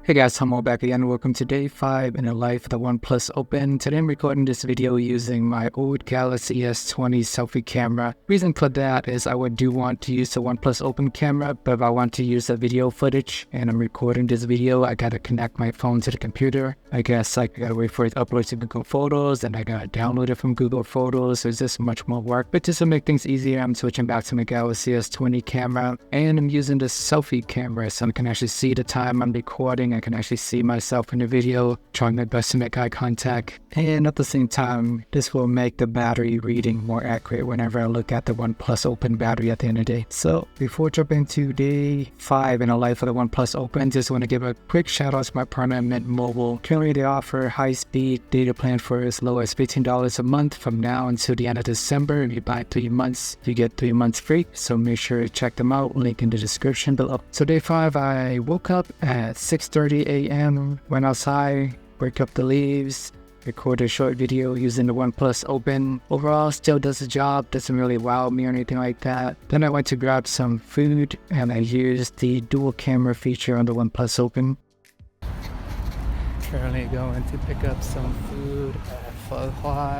Hey guys, Tomo back again. Welcome to day 5 in the life of the OnePlus Open. Today I'm recording this video using my old Galaxy S20 selfie camera. Reason for that is I do want to use the OnePlus Open camera, but if I want to use the video footage and I'm recording this video, I gotta connect my phone to the computer. I guess I gotta wait for it to upload to Google Photos, and I gotta download it from Google Photos, so it's just much more work. But just to make things easier, I'm switching back to my Galaxy S20 camera, and I'm using the selfie camera so I can actually see the time I'm recording. I can actually see myself in the video, trying my best to make eye contact, and at the same time, this will make the battery reading more accurate whenever I look at the OnePlus Open battery at the end of the day. So before jumping to day 5 in the life of the OnePlus Open, just want to give a quick shout out to my partner Mint Mobile. Currently they offer high-speed data plan for as low as $15 a month from now until the end of December. If you buy 3 months, you get 3 months free, so make sure to check them out, link in the description below. So day 5, I woke up at 6:30 a.m., went outside, worked up the leaves, recorded a short video using the OnePlus Open. Overall, still does the job, doesn't really wow me or anything like that. Then I went to grab some food, and I used the dual camera feature on the OnePlus Open. Currently going to pick up some food at Pho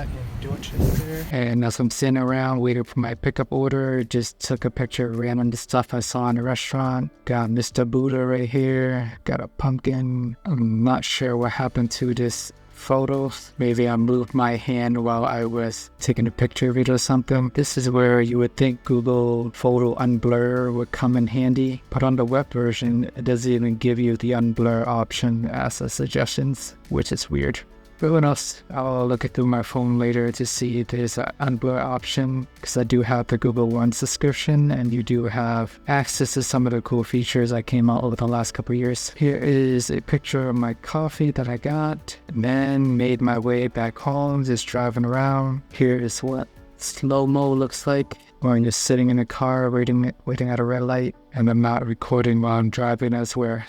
in Dorchester. And as I'm sitting around waiting for my pickup order, just took a picture of random stuff I saw in the restaurant. Got Mr. Buddha right here, got a pumpkin. I'm not sure what happened to this photo. Maybe I moved my hand while I was taking a picture of it or something. This is where you would think Google Photo Unblur would come in handy, but on the web version, it doesn't even give you the unblur option as a suggestions, which is weird. But what else? I'll look it through my phone later to see if there's an unblur option, because I do have the Google One subscription, and you do have access to some of the cool features that came out over the last couple of years. Here is a picture of my coffee that I got, and then made my way back home, just driving around. Here is what slow-mo looks like when you're sitting in a car waiting at a red light, and I'm not recording while I'm driving. That's where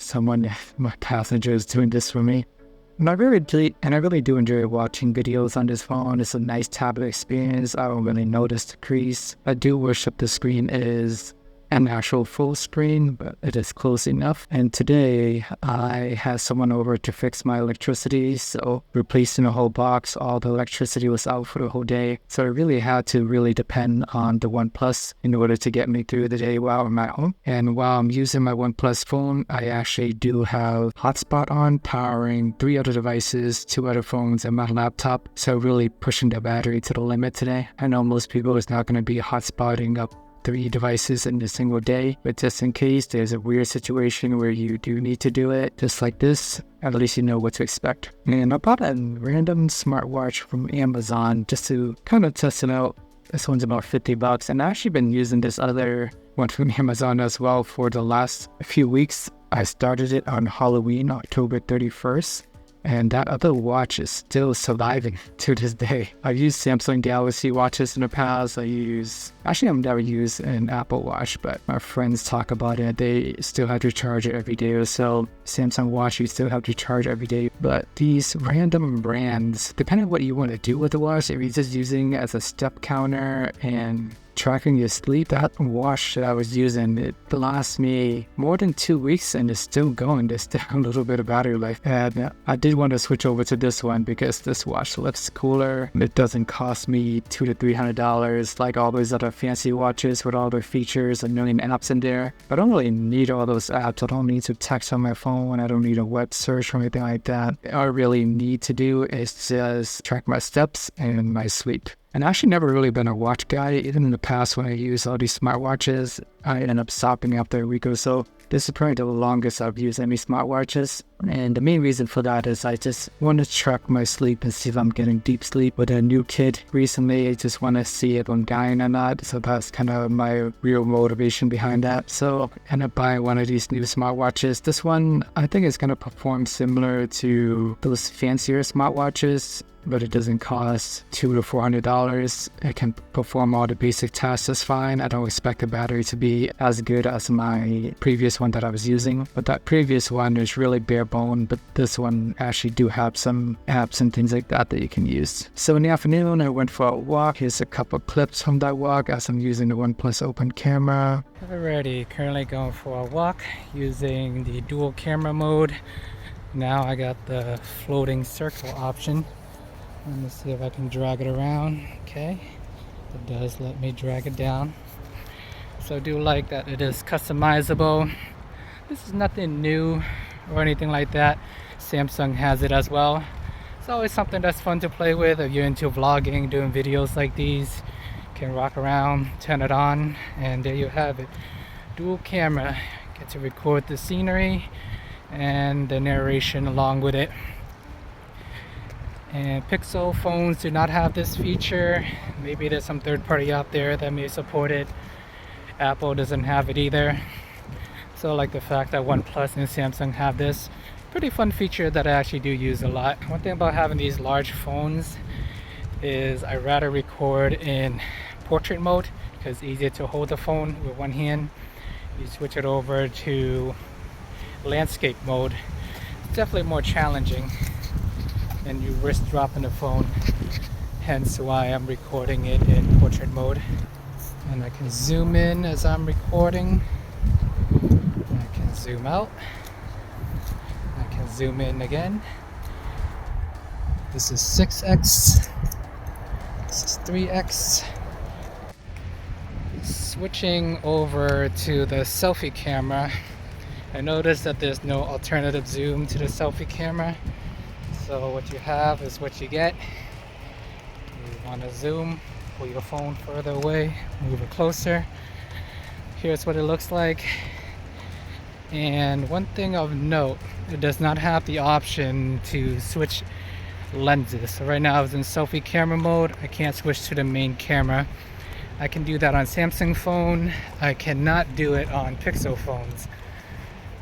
my passenger is doing this for me. And I really do enjoy watching videos on this phone. It's a nice tablet experience. I don't really notice the crease. I do wish the screen is an actual full screen, but it is close enough. And today I had someone over to fix my electricity, so replacing the whole box, all the electricity was out for the whole day. So I really had to depend on the OnePlus in order to get me through the day while I'm at home. And while I'm using my OnePlus phone, I actually do have hotspot on, powering 3 other devices, 2 other phones, and my laptop. So really pushing the battery to the limit today. I know most people is not going to be hotspotting up 3 devices in a single day, but just in case there's a weird situation where you do need to do it, just like this, at least you know what to expect. And I bought a random smartwatch from Amazon just to kind of test it out. This one's about $50, and I've actually been using this other one from Amazon as well for the last few weeks. I started it on Halloween, October 31st. And that other watch is still surviving to this day. I've used Samsung Galaxy watches in the past. I've never used an Apple Watch, but my friends talk about it. They still have to charge it every day or so. Samsung Watch, you still have to charge every day. But these random brands, depending on what you want to do with the watch, if you're just using it as a step counter and tracking your sleep, that watch that I was using, it lasts me more than 2 weeks and it's still going. There's still a little bit of battery life. And I did want to switch over to this one because this watch looks cooler. It doesn't cost me $200 to $300 like all those other fancy watches with all their features, a million apps in there. But I don't really need all those apps. I don't need to text on my phone. I don't need a web search or anything like that. All I really need to do is just track my steps and my sleep. And I've actually never really been a watch guy. Even in the past when I used all these smartwatches, I end up stopping after a week or so. This is probably the longest I've used any smartwatches. And the main reason for that is I just want to track my sleep and see if I'm getting deep sleep. With a new kid recently, I just want to see if I'm dying or not. So that's kind of my real motivation behind that. So I ended up buying one of these new smartwatches. This one, I think is going to perform similar to those fancier smartwatches, but it doesn't cost $200 to $400. It can perform all the basic tasks just fine. I don't expect the battery to be as good as my previous one that I was using, but that previous one is really bare bone, but this one actually do have some apps and things like that you can use. So in the afternoon, I went for a walk. Here's a couple clips from that walk as I'm using the OnePlus Open camera. Alrighty, currently going for a walk using the dual camera mode. Now I got the floating circle option. Let me see if I can drag it around. Okay, it does let me drag it down. So I do like that it is customizable. This is nothing new or anything like that. Samsung has it as well. It's always something that's fun to play with if you're into vlogging, doing videos like these. You can rock around, turn it on, and there you have it. Dual camera. Get to record the scenery and the narration along with it. And Pixel phones do not have this feature. Maybe there's some third party out there that may support it. Apple doesn't have it either. So I like the fact that OnePlus and Samsung have this. Pretty fun feature that I actually do use a lot. One thing about having these large phones is I rather record in portrait mode because it's easier to hold the phone with one hand. You switch it over to landscape mode. It's definitely more challenging and you risk dropping the phone. Hence why I'm recording it in portrait mode. And I can zoom in as I'm recording. I can zoom out. I can zoom in again. This is 6x. This is 3x. Switching over to the selfie camera, I noticed that there's no alternative zoom to the selfie camera. So what you have is what you get. You want to zoom, pull your phone further away, move it closer. Here's what it looks like. And one thing of note, it does not have the option to switch lenses. So right now I was in selfie camera mode. I can't switch to the main camera. I can do that on Samsung phone. I cannot do it on Pixel phones.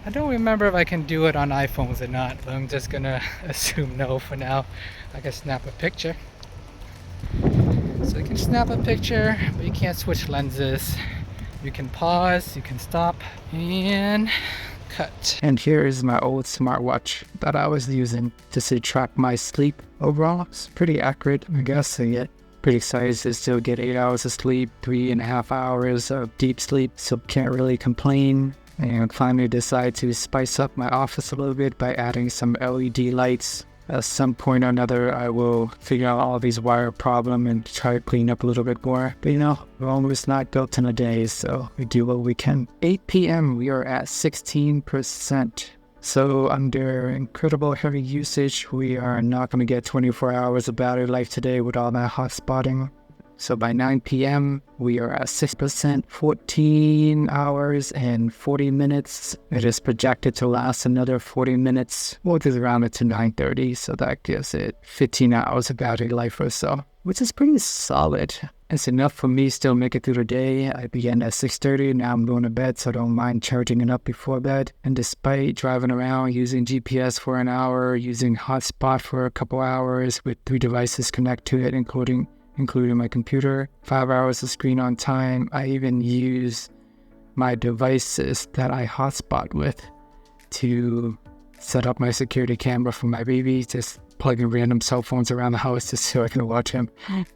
I don't remember if I can do it on iPhones or not, but I'm just gonna assume no for now. I can snap a picture. So you can snap a picture, but you can't switch lenses. You can pause, you can stop, and cut. And here is my old smartwatch that I was using just to track my sleep overall. It's pretty accurate, I guess, so yeah. Pretty excited to still get 8 hours of sleep, 3.5 hours of deep sleep, so can't really complain. And finally decided to spice up my office a little bit by adding some LED lights. At some point or another, I will figure out all these wire problem and try to clean up a little bit more. But you know, Rome is not built in a day, so we do what we can. 8 p.m. we are at 16%. So under incredible heavy usage, we are not going to get 24 hours of battery life today with all that hot spotting. So by 9 p.m. we are at 6%, 14 hours and 40 minutes. It is projected to last another 40 minutes. We'll just round it to 9:30, so that gives it 15 hours of battery life or so, which is pretty solid. It's enough for me still make it through the day. I began at 6:30, now I'm going to bed, so I don't mind charging it up before bed. And despite driving around using GPS for an hour, using hotspot for a couple hours with 3 devices connect to it, including my computer, 5 hours of screen on time. I even use my devices that I hotspot with to set up my security camera for my baby, just plugging random cell phones around the house just so I can watch him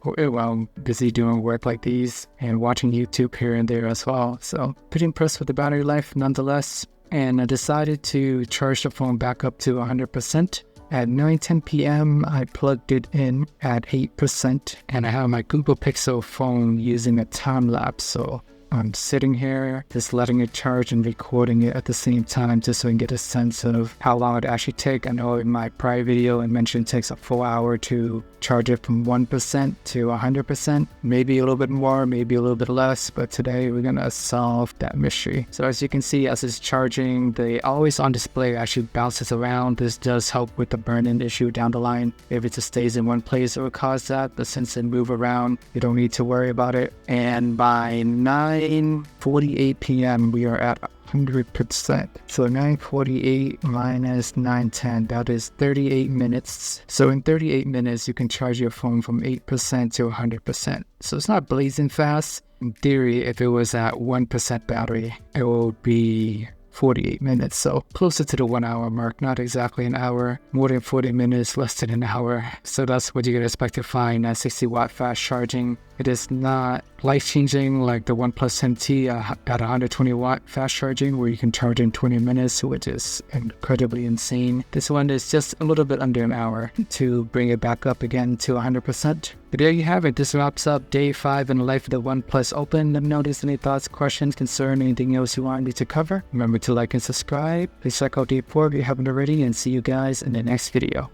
while I'm busy doing work like these and watching YouTube here and there as well. So pretty impressed with the battery life nonetheless. And I decided to charge the phone back up to 100%. At 9:10 p.m. I plugged it in at 8% and I have my Google Pixel phone using a time lapse. So I'm sitting here just letting it charge and recording it at the same time just so I can get a sense of how long it actually takes. I know in my prior video I mentioned it takes a full hour to charge it from 1% to 100%, maybe a little bit more, maybe a little bit less, but today we're gonna solve that mystery. So as you can see, as it's charging, the always on display actually bounces around. This does help with the burn-in issue down the line. If it just stays in one place, it will cause that, but since it moves around, you don't need to worry about it. And by 9:48 p.m. we are at 100%. So 9:48 minus 9:10, that is 38 minutes. So in 38 minutes, you can charge your phone from 8% to 100%. So it's not blazing fast. In theory, if it was at 1% battery, it will be 48 minutes. So closer to the 1 hour mark, not exactly an hour, more than 40 minutes, less than an hour. So that's what you can expect to find at 60 watt fast charging. It is not life-changing like the OnePlus 10T at 120 watt fast charging, where you can charge in 20 minutes, which is incredibly insane. This one is just a little bit under an hour to bring it back up again to 100%. But there you have it. This wraps up day 5 in the life of the OnePlus Open. Let me know if there's any thoughts, questions, concern, anything else you want me to cover. Remember to like and subscribe. Please check out day 4 if you haven't already, and see you guys in the next video.